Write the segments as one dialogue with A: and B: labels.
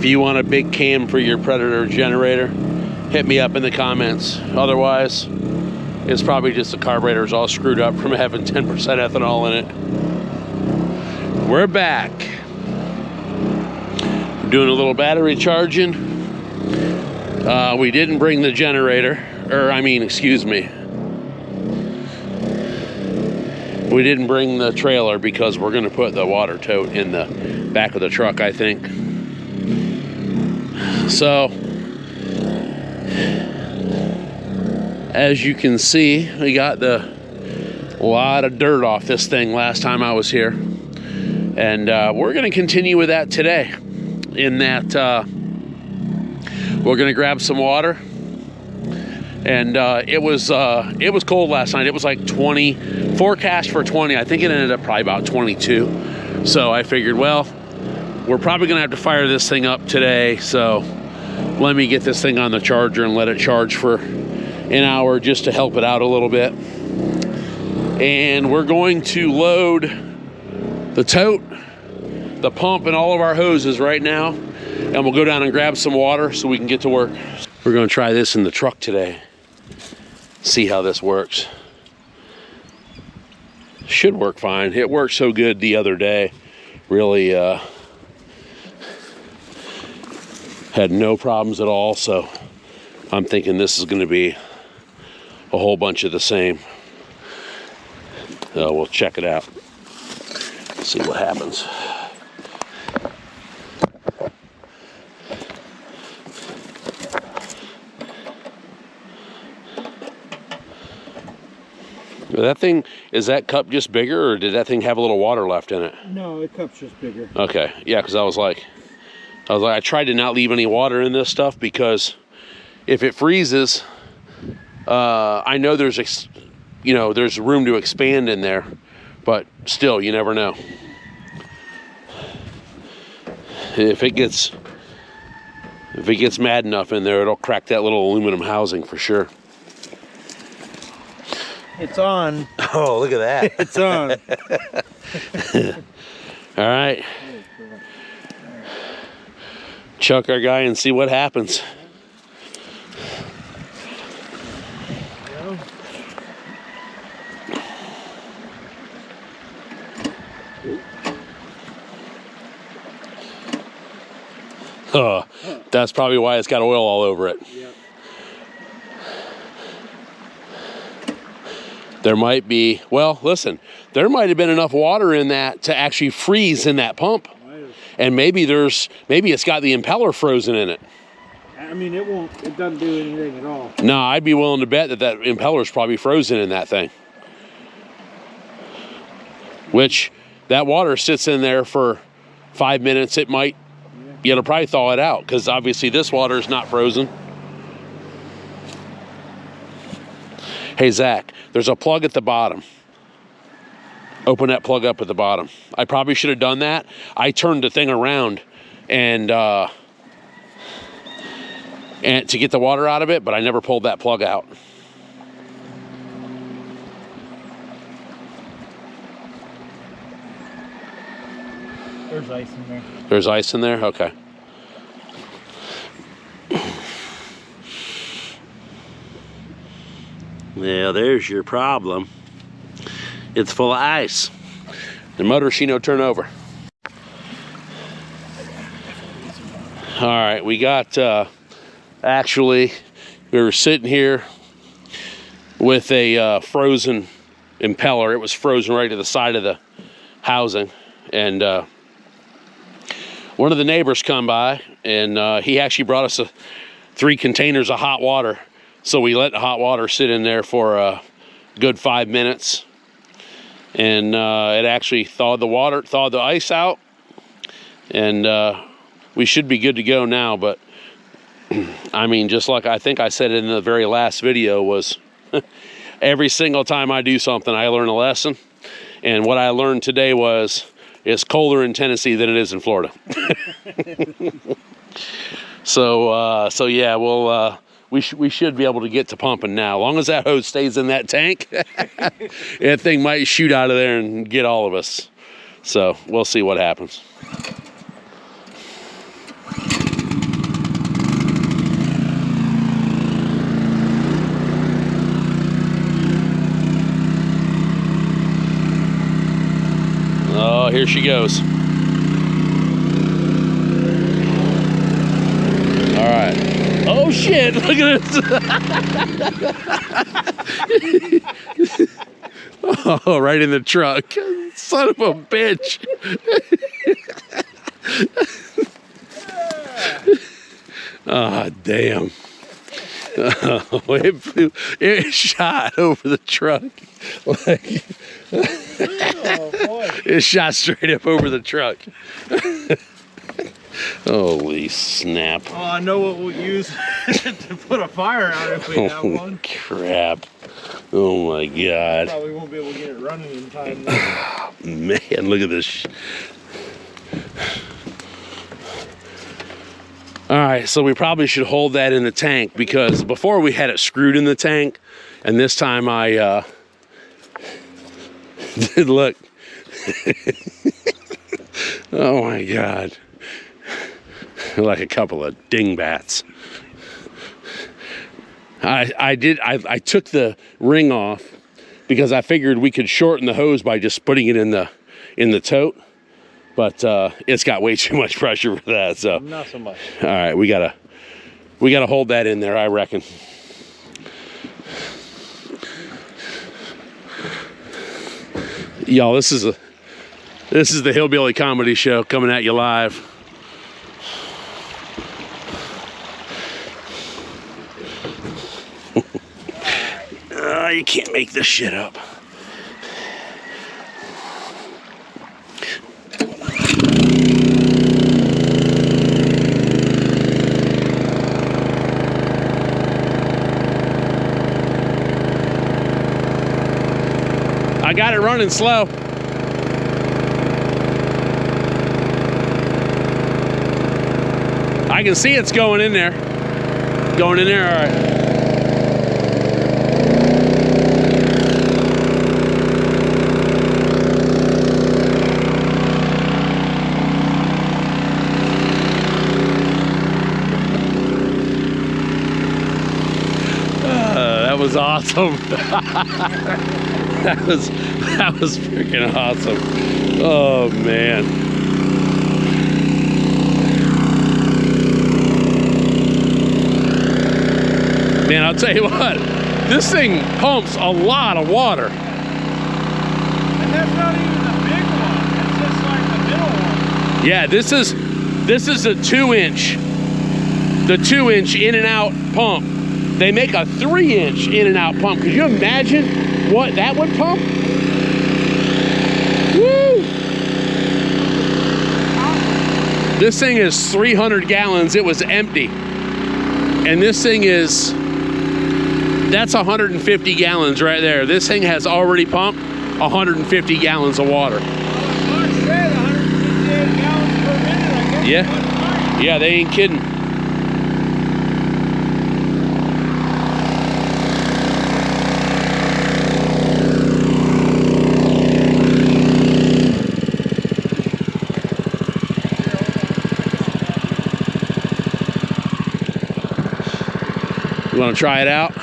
A: you want a big cam for your Predator generator, hit me up in the comments. Otherwise, it's probably just the carburetor's all screwed up from having 10% ethanol in it. We're back. We're doing a little battery charging. We didn't bring the generator, excuse me. We didn't bring the trailer because we're gonna put the water tote in the back of the truck, I think. So, as you can see, we got a lot of dirt off this thing last time I was here. And we're gonna continue with that today. In that we're gonna grab some water. And it was cold last night. It was like 20, forecast for 20. I think it ended up probably about 22. So I figured, well, we're probably gonna have to fire this thing up today. So let me get this thing on the charger and let it charge for an hour just to help it out a little bit. And we're going to load the tote, the pump, and all of our hoses right now. And we'll go down and grab some water so we can get to work. We're gonna try this in the truck today. See how this works. Should work fine. It worked so good the other day. Really had no problems at all. So I'm thinking this is gonna be a whole bunch of the same. We'll check it out. See what happens. That thing, is that cup just bigger, or did that thing have a little water left in it?
B: No, the cup's just bigger.
A: Okay, yeah, because I tried to not leave any water in this stuff, because if it freezes, I know there's room to expand in there, but still, you never know. If it gets mad enough in there, it'll crack that little aluminum housing for sure.
B: It's on.
A: Oh, look at that.
B: It's on.
A: All right. Chuck our guy and see what happens. Oh, that's probably why it's got oil all over it. Yep. There might be, well, listen, there might have been enough water in that to actually freeze in that pump. And maybe it's got the impeller frozen in it.
B: I mean, it doesn't do anything at all.
A: No, I'd be willing to bet that impeller is probably frozen in that thing. Which, that water sits in there for 5 minutes. It'll probably thaw it out, because obviously this water is not frozen. Hey, Zach, there's a plug at the bottom. Open that plug up at the bottom. I probably should have done that. I turned the thing around and to get the water out of it, but I never pulled that plug out.
B: There's ice in there.
A: There's ice in there? Okay. Yeah, there's your problem. It's full of ice. The motor turn over. All right, we got, actually, we were sitting here with a frozen impeller. It was frozen right to the side of the housing. And one of the neighbors come by, and he actually brought us 3 containers of hot water. So we let the hot water sit in there for a good 5 minutes, and it actually thawed the ice out, and we should be good to go now. But I mean, just like I think I said in the very last video, was every single time I do something, I learn a lesson. And what I learned today was it's colder in Tennessee than it is in Florida. So yeah, we should be able to get to pumping now. As long as that hose stays in that tank, that thing might shoot out of there and get all of us. So we'll see what happens. Oh, here she goes. All right. Oh shit, look at this. Oh, right in the truck. Son of a bitch. Oh, damn. Oh, it shot over the truck. Like,
B: Oh, boy.
A: it shot straight up over the truck. Holy snap.
B: Oh, I know what we'll use to put a fire out if we have
A: Holy
B: one.
A: crap. Oh my God.
B: Probably won't be able to get it running in time though.
A: Man, look at this. All right, so we probably should hold that in the tank, because before we had it screwed in the tank, and this time I look. Oh my God. Like a couple of dingbats. I took the ring off because I figured we could shorten the hose by just putting it in the tote, but it's got way too much pressure for that. So
B: Not so much.
A: all right, we gotta hold that in there, I reckon. Y'all, this is the Hillbilly Comedy Show coming at you live. You can't make this shit up. I got it running slow. I can see it's going in there. Going in there, all right. That was awesome. that was freaking awesome. Oh man. Man, I'll tell you what, this thing pumps a lot of water.
B: And that's not even the big one. That's just like the middle one.
A: Yeah, this is a 2-inch. The 2-inch in and out pump. They make a 3-inch in and out pump. Could you imagine what that would pump? Woo! This thing is 300 gallons. It was empty. And this thing is, that's 150 gallons right there. This thing has already pumped 150 gallons of water.
B: Well, it said 158 gallons per minute, I guess.
A: Yeah. Yeah, they ain't kidding. You want to try it out?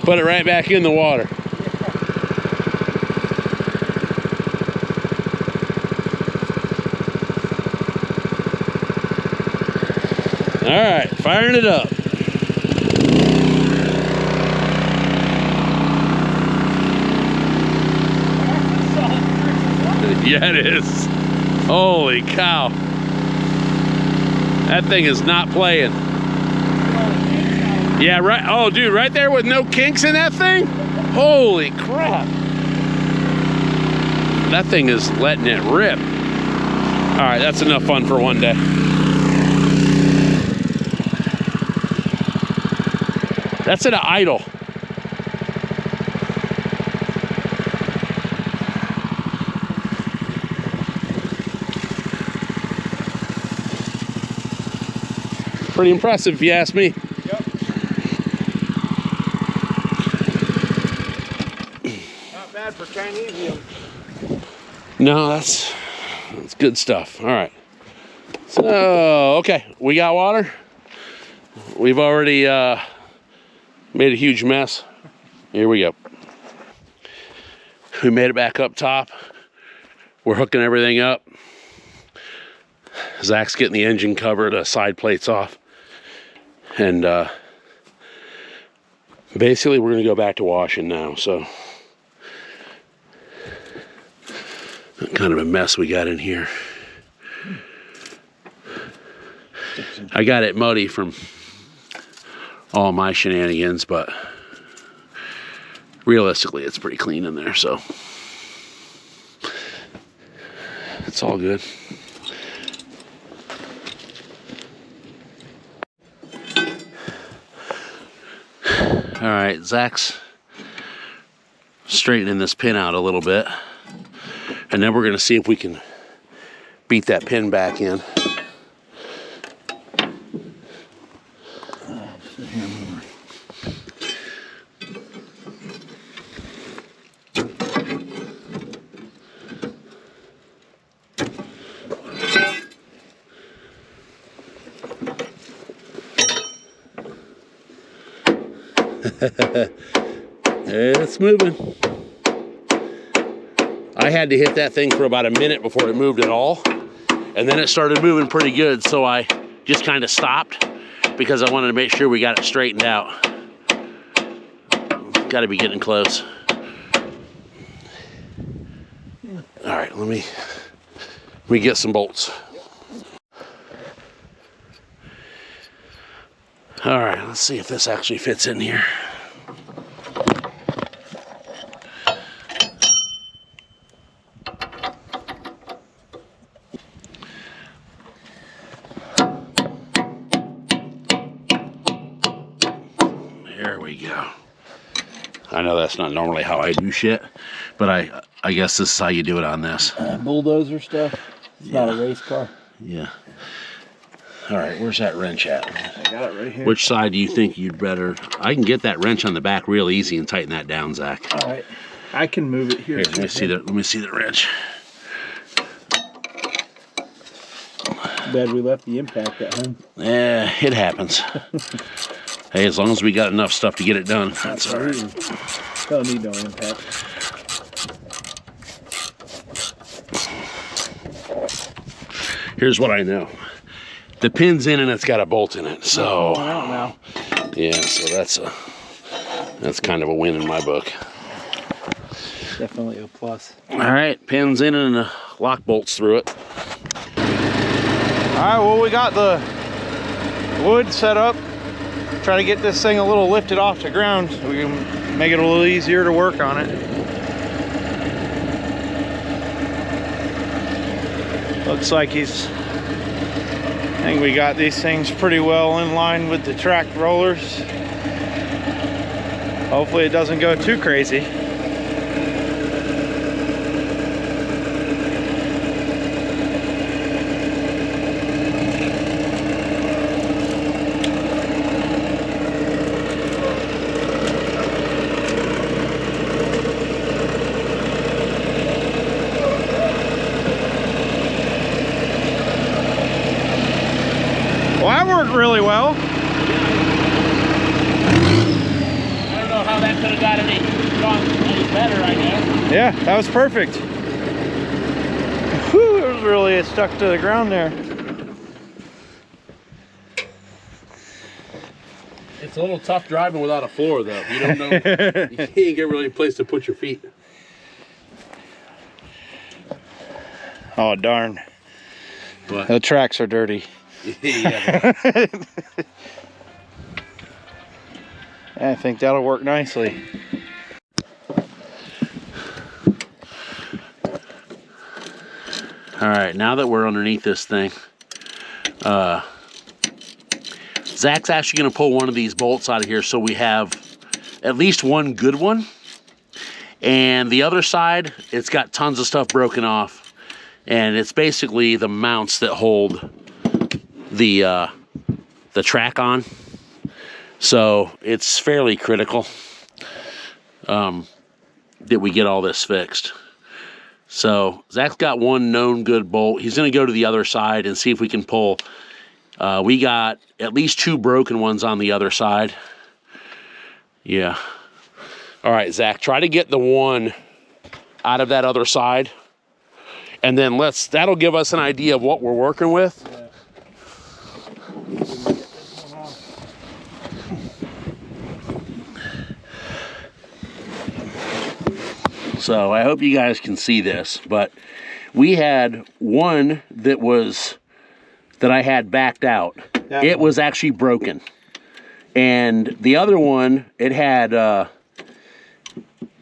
A: Put it right back in the water. All right, firing it up. Yeah, it is. Holy cow. That thing is not playing. Yeah, right. Oh, dude, right there with no kinks in that thing? Holy crap. That thing is letting it rip. All right, that's enough fun for one day. That's at an idle. Pretty impressive, if you ask me.
B: Yep. Not bad for Chinesium.
A: No, that's good stuff. All right. So, okay, we got water. We've already made a huge mess. Here we go. We made it back up top. We're hooking everything up. Zach's getting the engine cover, the side plates off. And basically we're gonna go back to washing now, so. Kind of a mess we got in here. I got it muddy from all my shenanigans, but realistically it's pretty clean in there, so it's all good. All right, Zach's straightening this pin out a little bit, and then we're gonna see if we can beat that pin back in. It's moving. I had to hit that thing for about a minute before it moved at all, and then it started moving pretty good, so I just kind of stopped because I wanted to make sure we got it straightened out. Got to be getting close. All right, let me get some bolts. All right, let's see if this actually fits in here. There we go. I know that's not normally how I do shit, but I guess this is how you do it on this.
B: Bulldozer stuff. It's
A: Yeah.
B: not a race car.
A: Yeah. All right, where's that wrench at?
B: I got it right here.
A: Which side do you think you'd better? I can get that wrench on the back real easy and tighten that down, Zach.
B: All right. I can move it here.
A: Here, let me see the wrench.
B: Bad we left the impact at home.
A: Yeah, it happens. Hey, as long as we got enough stuff to get it done, that's all right.
B: Don't need no impact.
A: Here's what I know. The pin's in and it's got a bolt in it, so
B: I don't know.
A: yeah, so that's kind of a win in my book.
B: Definitely a plus.
A: All right, pin's in and the lock bolts through it.
B: All right, well, we got the wood set up. Try to get this thing a little lifted off the ground so we can make it a little easier to work on it. Looks like I think we got these things pretty well in line with the track rollers. Hopefully it doesn't go too crazy. Well, that worked really well.
A: I don't know how that could have got any better, I guess.
B: Yeah, that was perfect. Whew, it was really stuck to the ground there.
A: It's a little tough driving without a floor, though. You don't know. You can't get really a place to put your feet.
B: Oh, darn.
A: What?
B: The tracks are dirty.
A: Yeah.
B: I think that'll work nicely.
A: All right, now that we're underneath this thing, Zach's actually going to pull one of these bolts out of here so we have at least one good one. And the other side, it's got tons of stuff broken off. And it's basically the mounts that hold the track on. So it's fairly critical that we get all this fixed. So Zach's got one known good bolt. He's going to go to the other side and see if we can pull. We got at least two broken ones on the other side. Yeah. All right, Zach, try to get the one out of that other side. And then that'll give us an idea of what we're working with.
B: Yeah.
A: So I hope you guys can see this, but we had one that I had backed out. It was actually broken. And the other one, it had,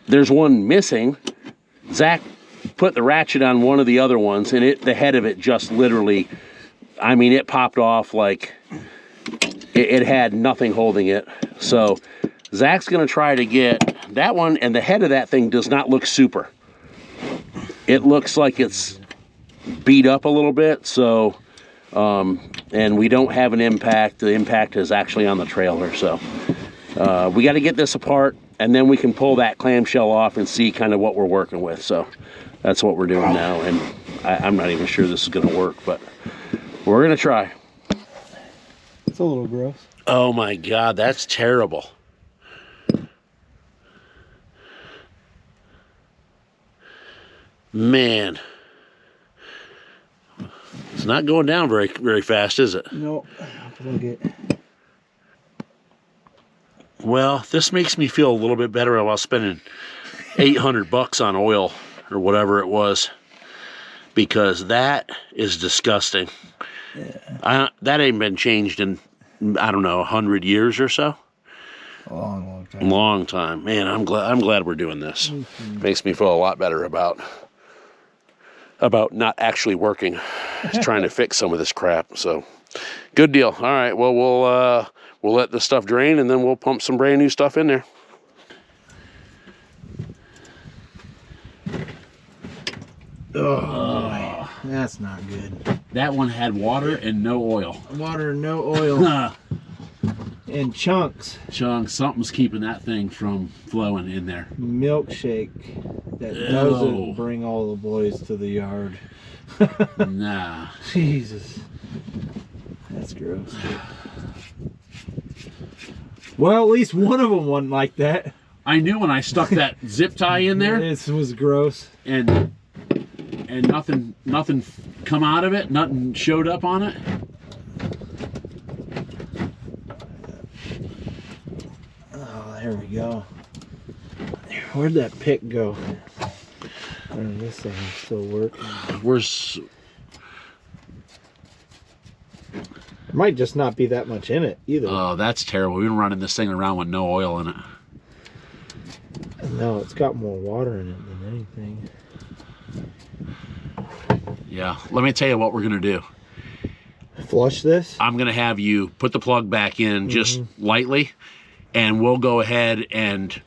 A: there's one missing. Zach put the ratchet on one of the other ones, and the head of it just literally, I mean, it popped off like it had nothing holding it. So Zach's gonna try to get that one, and the head of that thing does not look super. It looks like it's beat up a little bit, so, and we don't have an impact. The impact is actually on the trailer, so we got to get this apart, and then we can pull that clamshell off and see kind of what we're working with. So that's what we're doing now, and I'm not even sure this is going to work, but we're going to try.
B: It's a little gross.
A: Oh my God, that's terrible. Man, it's not going down very, very fast, is it?
B: No, plug it.
A: Well, this makes me feel a little bit better about spending $800 on oil or whatever it was, because that is disgusting. Yeah. That ain't been changed in, I don't know, 100 years or so.
B: A long time.
A: Long time. Man, I'm glad we're doing this. Mm-hmm. Makes me feel a lot better about not actually working, trying to fix some of this crap. So good deal. All right, well, we'll let the stuff drain, and then we'll pump some brand new stuff in there.
B: Oh, that's not good.
A: That one had water and no oil.
B: Water and no oil. And chunks.
A: Something's keeping that thing from flowing in there.
B: Milkshake that doesn't bring all the boys to the yard.
A: Nah.
B: Jesus. That's gross. Well, at least one of them wasn't like that.
A: I knew when I stuck that zip tie in there.
B: This was gross.
A: And nothing come out of it. Nothing showed up on it.
B: There we go. Where'd that pick go? This thing is still working. There might just not be that much in it either.
A: Oh, that's terrible. We've been running this thing around with no oil in it.
B: No, it's got more water in it than anything.
A: Yeah, let me tell you what we're gonna do.
B: Flush this?
A: I'm gonna have you put the plug back in just lightly, and we'll go ahead and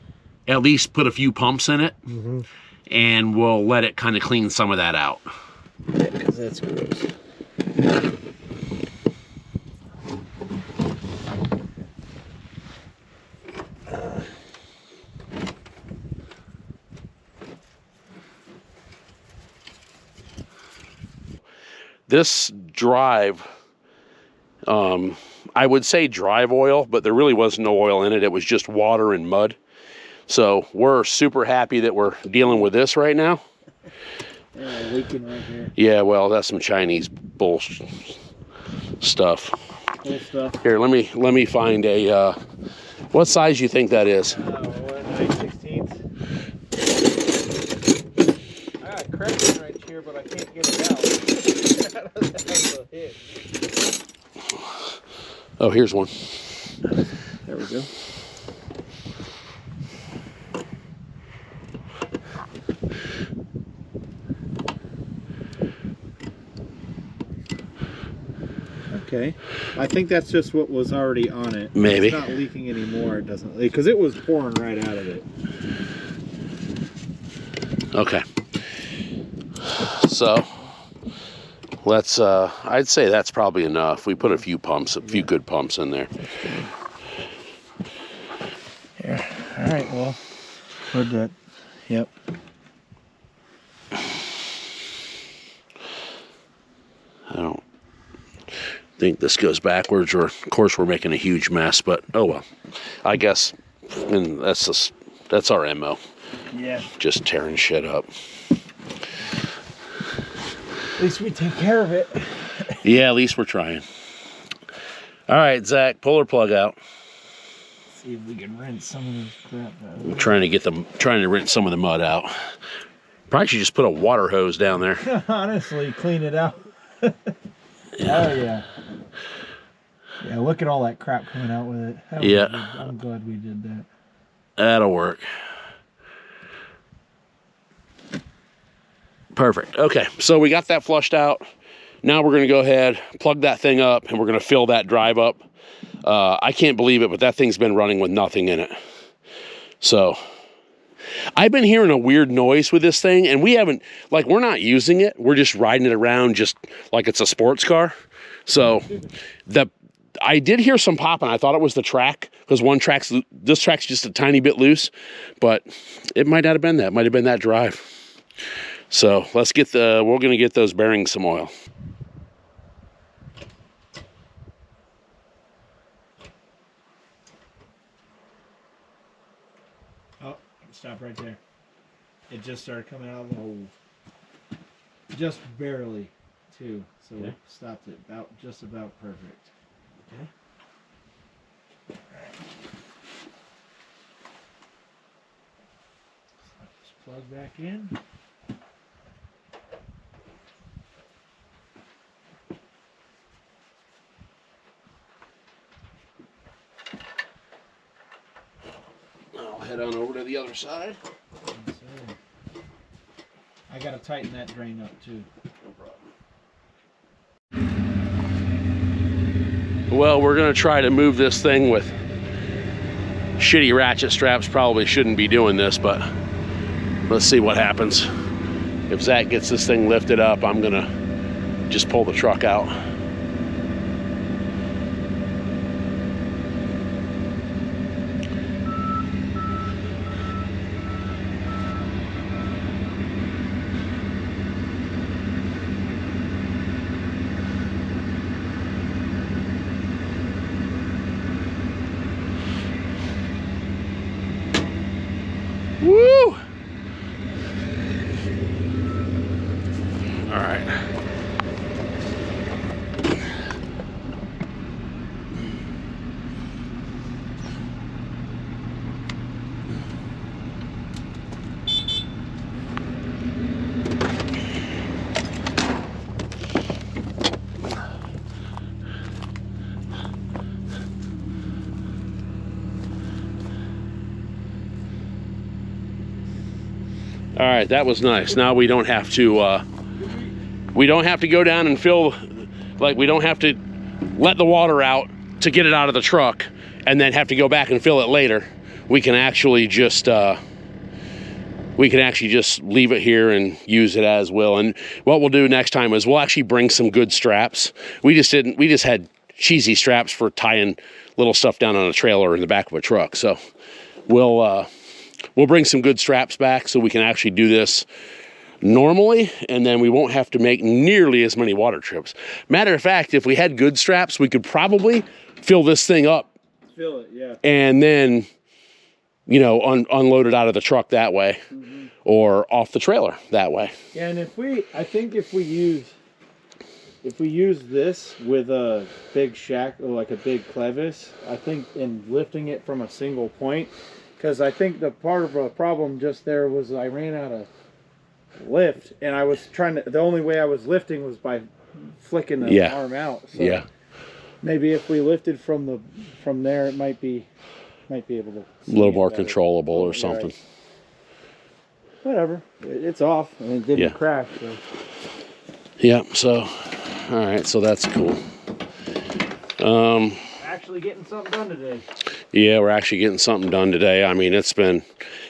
A: at least put a few pumps in it, and we'll let it kind of clean some of that out.
B: Yeah, because that's gross.
A: This drive, I would say drive oil, but there really was no oil in it. It was just water and mud. So we're super happy that we're dealing with this right now.
B: Yeah, leaking right here.
A: Yeah, well, that's some Chinese bullshit stuff.
B: Cool stuff.
A: Here, let me find a, what size you think that is?
B: 9/16. I got a crack right here, but I can't get it out. That's a hit.
A: Oh, here's one.
B: There we go. Okay, I think that's just what was already on it.
A: Maybe.
B: It's not leaking anymore. It doesn't leak because it was pouring right out of it.
A: Okay. So let's. I'd say that's probably enough. We put a few good pumps in there.
B: Here. All right. Well, put that. Yep.
A: I don't think this goes backwards, or of course we're making a huge mess, but oh well. I guess, and that's just That's our MO.
B: Yeah.
A: Just tearing shit up.
B: At least we take care of it.
A: Yeah, at least we're trying. All right, Zach, pull her plug out.
B: See if we can rinse some of this crap out.
A: I'm trying to rinse some of the mud out. Probably should just put a water hose down there.
B: Honestly, clean it out. Oh yeah. Yeah, look at all that crap coming out with it. I'm glad we did that.
A: That'll work. Perfect. Okay, so we got that flushed out. Now we're going to go ahead, plug that thing up, and we're going to fill that drive up. I can't believe it, but that thing's been running with nothing in it. So I've been hearing a weird noise with this thing, and we're not using it. We're just riding it around just like it's a sports car. So I did hear some popping. I thought it was the track, because this track's just a tiny bit loose, but it might not have been that. It might have been that drive. So we're going to get those bearings some oil.
B: Oh, stop right there. It just started coming out of the hole. Just barely, too. So we stopped it just about perfect. Okay. Just plug back in.
A: I'll head on over to the other side.
B: I gotta tighten that drain up too.
A: No problem. Well, we're gonna try to move this thing with shitty ratchet straps. Probably shouldn't be doing this, but let's see what happens. If Zach gets this thing lifted up, I'm gonna just pull the truck out. Woo! All right. All right, that was nice. Now we don't have to go down and fill, we don't have to let the water out to get it out of the truck and then have to go back and fill it later. We can actually just leave it here and use it as will. And what we'll do next time is we'll actually bring some good straps. We just had cheesy straps for tying little stuff down on a trailer in the back of a truck. So we'll bring some good straps back so we can actually do this normally, and then we won't have to make nearly as many water trips. Matter of fact, if we had good straps, we could probably fill this thing up.
B: Fill it, yeah.
A: And then, unload it out of the truck that way, or off the trailer that way.
B: Yeah, and if we use this with a big shack or like a big clevis, I think in lifting it from a single point, because I think the part of a problem just there was I ran out of lift, and I was the only way I was lifting was by flicking the arm out. So maybe if we lifted from there, it might be able to
A: a little more controllable or something.
B: Right. Whatever, it's off and it didn't crash. So.
A: Yeah. So, all right. So that's cool.
B: Actually getting something done today.
A: Yeah, we're actually getting something done today. I mean,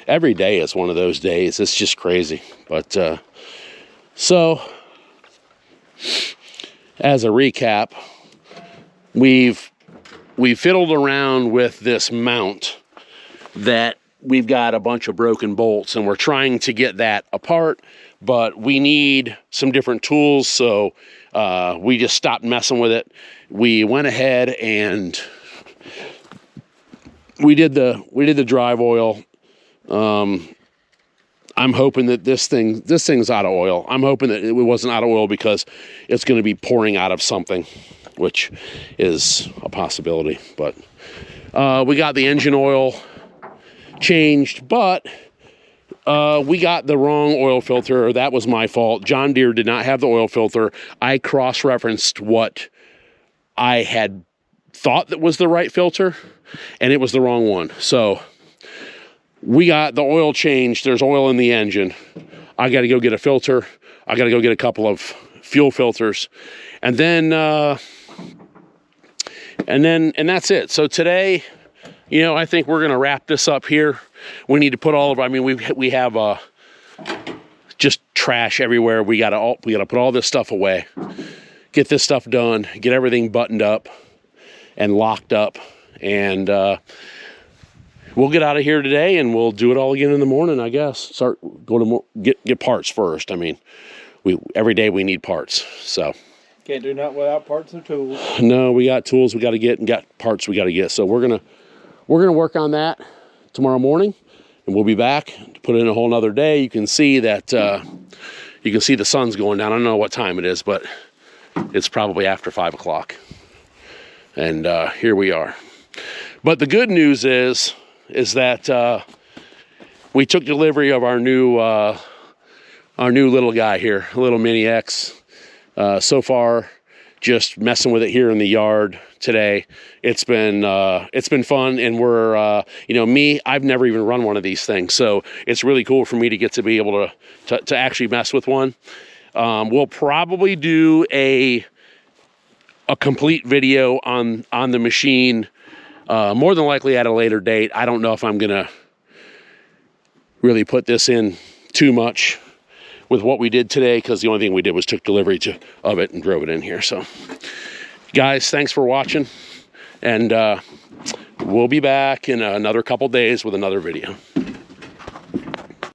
A: every day is one of those days. It's just crazy. But, so, as a recap, we've fiddled around with this mount that we've got a bunch of broken bolts, and we're trying to get that apart, but we need some different tools, so we just stopped messing with it. We went ahead and we did the drive oil I'm hoping that this thing's out of oil. I'm hoping that it wasn't out of oil because it's going to be pouring out of something, which is a possibility. But we got the engine oil changed, but we got the wrong oil filter. That was my fault. John Deere did not have the oil filter. I cross-referenced what I had thought that was the right filter, and it was the wrong one. So we got the oil changed. There's oil in the engine. I got to go get a filter. I got to go get a couple of fuel filters, and that's it. So today, you know, I think we're going to wrap this up here. We need to put all of, I mean, we have just trash everywhere. We got to put all this stuff away, get this stuff done, get everything buttoned up and locked up, and we'll get out of here today, and we'll do it all again in the morning, I guess. Start going to get parts first. I mean, every day we need parts, so.
B: Can't do nothing without parts and tools.
A: No, we got tools we got to get and got parts we got to get. So we're gonna work on that tomorrow morning, and we'll be back to put in a whole nother day. You can see that you can see the sun's going down. I don't know what time it is, but it's probably after 5 o'clock. And here we are. But the good news is that we took delivery of our new little guy here, a little Mini X. So far, just messing with it here in the yard today. It's been fun, and we're you know, I've never even run one of these things, so it's really cool for me to get to be able to actually mess with one. We'll probably do a complete video on the machine, more than likely at a later date. I don't know if I'm gonna really put this in too much with what we did today, because the only thing we did was took delivery of it and drove it in here. So guys, thanks for watching, and we'll be back in another couple days with another video.